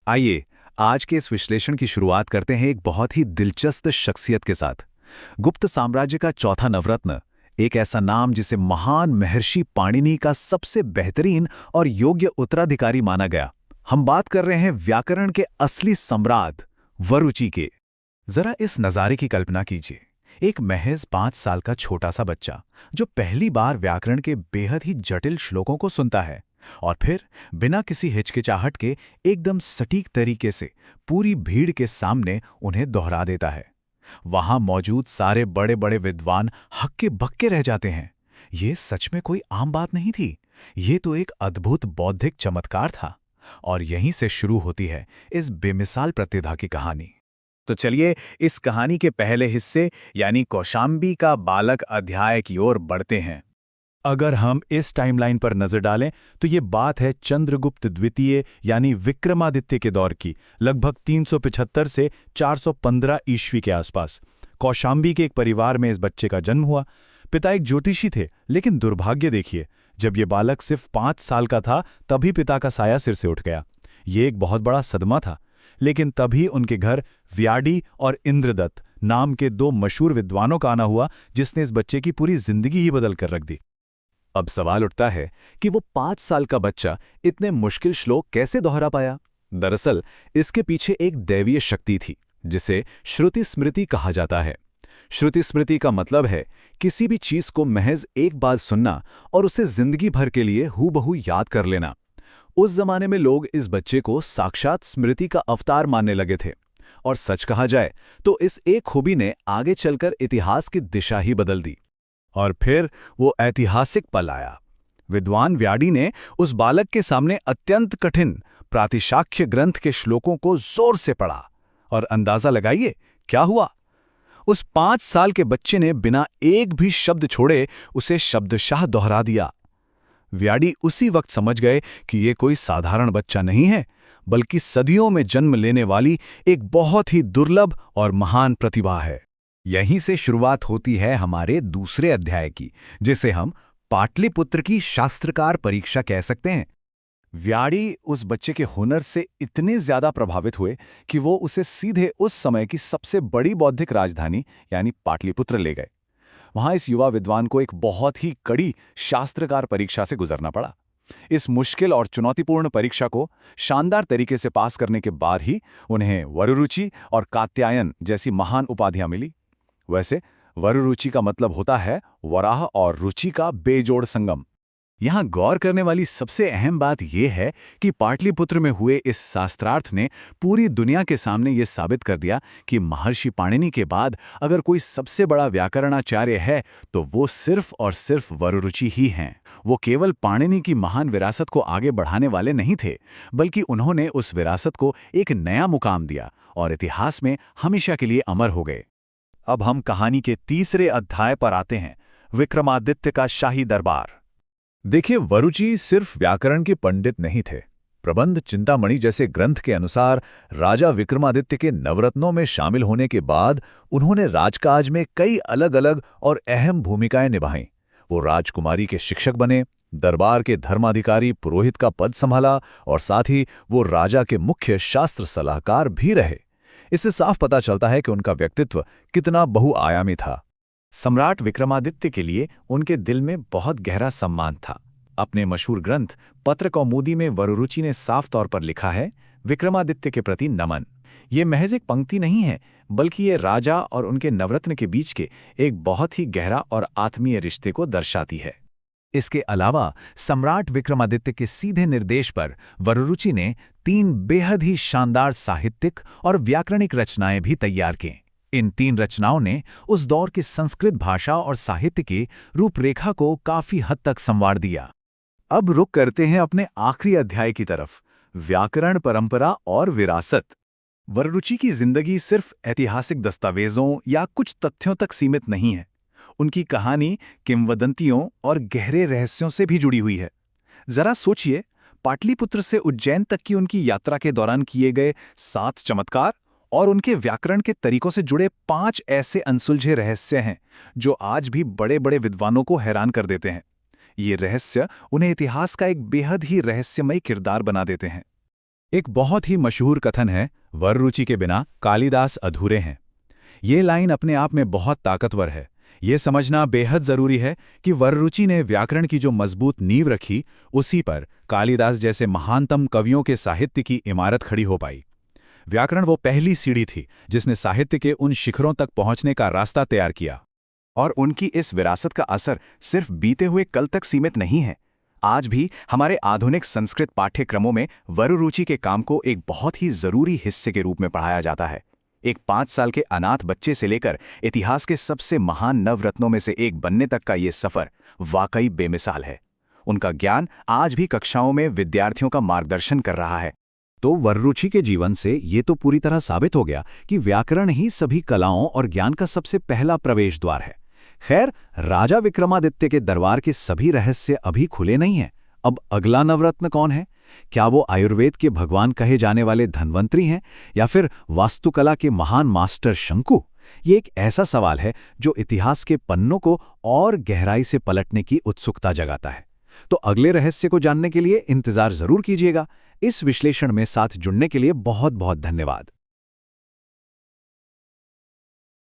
आइए आज के इस विश्लेषण की शुरुआत करते हैं एक बहुत ही दिलचस्प शख्सियत के साथ। गुप्त साम्राज्य का चौथा नवरत्न, एक ऐसा नाम जिसे महान महर्षि पाणिनि का सबसे बेहतरीन और योग्य उत्तराधिकारी माना गया। हम बात कर रहे हैं व्याकरण के असली सम्राट वरुचि के। जरा इस नज़ारे की कल्पना कीजिए, एक महज 5 साल का छोटा सा बच्चा जो पहली बार व्याकरण के बेहद ही जटिल श्लोकों को सुनता है और फिर बिना किसी हिचकिचाहट के एकदम सटीक तरीके से पूरी भीड़ के सामने उन्हें दोहरा देता है। वहां मौजूद सारे बड़े बड़े विद्वान हक्के बक्के रह जाते हैं। ये सच में कोई आम बात नहीं थी, ये तो एक अद्भुत बौद्धिक चमत्कार था। और यहीं से शुरू होती है इस बेमिसाल प्रतिभा की कहानी। तो चलिए इस कहानी के पहले हिस्से यानी कौशांबी का बालक अध्याय की ओर बढ़ते हैं। अगर हम इस टाइमलाइन पर नजर डालें तो ये बात है चंद्रगुप्त द्वितीय यानी विक्रमादित्य के दौर की, लगभग 375 से 415 ईस्वी के आसपास। कौशांबी के एक परिवार में इस बच्चे का जन्म हुआ। पिता एक ज्योतिषी थे, लेकिन दुर्भाग्य देखिए, जब ये बालक सिर्फ 5 साल का था तभी पिता का साया सिर से उठ गया। ये एक बहुत बड़ा सदमा था। लेकिन तभी उनके घर व्याडी और इंद्रदत्त नाम के 2 मशहूर विद्वानों का आना हुआ, जिसने इस बच्चे की पूरी जिंदगी ही बदल कर रख दी। अब सवाल उठता है कि वो 5 साल का बच्चा इतने मुश्किल श्लोक कैसे दोहरा पाया। दरअसल इसके पीछे एक दैवीय शक्ति थी जिसे श्रुति स्मृति कहा जाता है। श्रुति स्मृति का मतलब है किसी भी चीज को महज एक बार सुनना और उसे जिंदगी भर के लिए हूबहू याद कर लेना। उस जमाने में लोग इस बच्चे को साक्षात स्मृति का अवतार मानने लगे थे। और सच कहा जाए तो इस एक खूबी ने आगे चलकर इतिहास की दिशा ही बदल दी। और फिर वो ऐतिहासिक पल आया। विद्वान व्याडी ने उस बालक के सामने अत्यंत कठिन प्रातिशाख्य ग्रंथ के श्लोकों को जोर से पढ़ा और अंदाजा लगाइए क्या हुआ। उस 5 साल के बच्चे ने बिना एक भी शब्द छोड़े उसे शब्दशाह दोहरा दिया। व्याडी उसी वक्त समझ गए कि ये कोई साधारण बच्चा नहीं है, बल्कि सदियों में जन्म लेने वाली एक बहुत ही दुर्लभ और महान प्रतिभा है। यहीं से शुरुआत होती है हमारे दूसरे अध्याय की, जिसे हम पाटलिपुत्र की शास्त्रकार परीक्षा कह सकते हैं। व्याडी उस बच्चे के हुनर से इतने ज्यादा प्रभावित हुए कि वो उसे सीधे उस समय की सबसे बड़ी बौद्धिक राजधानी यानी पाटलिपुत्र ले गए। वहां इस युवा विद्वान को एक बहुत ही कड़ी शास्त्रकार परीक्षा से गुजरना पड़ा। इस मुश्किल और चुनौतीपूर्ण परीक्षा को शानदार तरीके से पास करने के बाद ही उन्हें वरुरुचि और कात्यायन जैसी महान उपाधियां मिली। वैसे वरुरुचि का मतलब होता है वराह और रुचि का बेजोड़ संगम। यहां गौर करने वाली सबसे अहम बात यह है कि पाटलिपुत्र में हुए इस शास्त्रार्थ ने पूरी दुनिया के सामने यह साबित कर दिया कि महर्षि पाणिनि के बाद अगर कोई सबसे बड़ा व्याकरणाचार्य है तो वो सिर्फ और सिर्फ वरुरुचि ही हैं। वो केवल पाणिनि की महान विरासत को आगे बढ़ाने वाले नहीं थे, बल्कि उन्होंने उस विरासत को एक नया मुकाम दिया और इतिहास में हमेशा के लिए अमर हो गए। अब हम कहानी के तीसरे अध्याय पर आते हैं, विक्रमादित्य का शाही दरबार। देखिए, वरुचि सिर्फ व्याकरण के पंडित नहीं थे। प्रबंध चिंतामणि जैसे ग्रंथ के अनुसार राजा विक्रमादित्य के नवरत्नों में शामिल होने के बाद उन्होंने राजकाज में कई अलग अलग और अहम भूमिकाएं निभाईं। वो राजकुमारी के शिक्षक बने, दरबार के धर्माधिकारी पुरोहित का पद संभाला और साथ ही वो राजा के मुख्य शास्त्र सलाहकार भी रहे। इससे साफ पता चलता है कि उनका व्यक्तित्व कितना बहुआयामी था। सम्राट विक्रमादित्य के लिए उनके दिल में बहुत गहरा सम्मान था। अपने मशहूर ग्रंथ पत्रकौमुदी में वरुरुचि ने साफ तौर पर लिखा है, विक्रमादित्य के प्रति नमन। ये महज एक पंक्ति नहीं है, बल्कि ये राजा और उनके नवरत्न के बीच के एक बहुत ही गहरा और आत्मीय रिश्ते को दर्शाती है। इसके अलावा सम्राट विक्रमादित्य के सीधे निर्देश पर वरुरुचि ने 3 बेहद ही शानदार साहित्यिक और व्याकरणिक रचनाएं भी तैयार की। इन 3 रचनाओं ने उस दौर की संस्कृत भाषा और साहित्य की रूपरेखा को काफी हद तक संवार दिया। अब रुख करते हैं अपने आखिरी अध्याय की तरफ, व्याकरण परंपरा और विरासत। वरुरुचि की जिंदगी सिर्फ ऐतिहासिक दस्तावेजों या कुछ तथ्यों तक सीमित नहीं है। उनकी कहानी किंवदंतियों और गहरे रहस्यों से भी जुड़ी हुई है। जरा सोचिए, पाटलिपुत्र से उज्जैन तक की उनकी यात्रा के दौरान किए गए 7 चमत्कार और उनके व्याकरण के तरीकों से जुड़े 5 ऐसे अनसुलझे रहस्य हैं जो आज भी बड़े बड़े विद्वानों को हैरान कर देते हैं। ये रहस्य उन्हें इतिहास का एक बेहद ही रहस्यमयी किरदार बना देते हैं। एक बहुत ही मशहूर कथन है, वररुचि के बिना कालिदास अधूरे हैं। ये लाइन अपने आप में बहुत ताकतवर है। ये समझना बेहद जरूरी है कि वररुचि ने व्याकरण की जो मजबूत नींव रखी, उसी पर कालिदास जैसे महानतम कवियों के साहित्य की इमारत खड़ी हो पाई। व्याकरण वो पहली सीढ़ी थी जिसने साहित्य के उन शिखरों तक पहुंचने का रास्ता तैयार किया। और उनकी इस विरासत का असर सिर्फ बीते हुए कल तक सीमित नहीं है। आज भी हमारे आधुनिक संस्कृत पाठ्यक्रमों में वररुचि के काम को एक बहुत ही जरूरी हिस्से के रूप में पढ़ाया जाता है। एक 5 साल के अनाथ बच्चे से लेकर इतिहास के सबसे महान नवरत्नों में से एक बनने तक का ये सफर वाकई बेमिसाल है। उनका ज्ञान आज भी कक्षाओं में विद्यार्थियों का मार्गदर्शन कर रहा है। तो वररुचि के जीवन से ये तो पूरी तरह साबित हो गया कि व्याकरण ही सभी कलाओं और ज्ञान का सबसे पहला प्रवेश द्वार है। खैर, राजा विक्रमादित्य के दरबार के सभी रहस्य अभी खुले नहीं हैं। अब अगला नवरत्न कौन है? क्या वो आयुर्वेद के भगवान कहे जाने वाले धन्वंतरी हैं, या फिर वास्तुकला के महान मास्टर शंकु? ये एक ऐसा सवाल है जो इतिहास के पन्नों को और गहराई से पलटने की उत्सुकता जगाता है। तो अगले रहस्य को जानने के लिए इंतजार जरूर कीजिएगा। इस विश्लेषण में साथ जुड़ने के लिए बहुत बहुत धन्यवाद।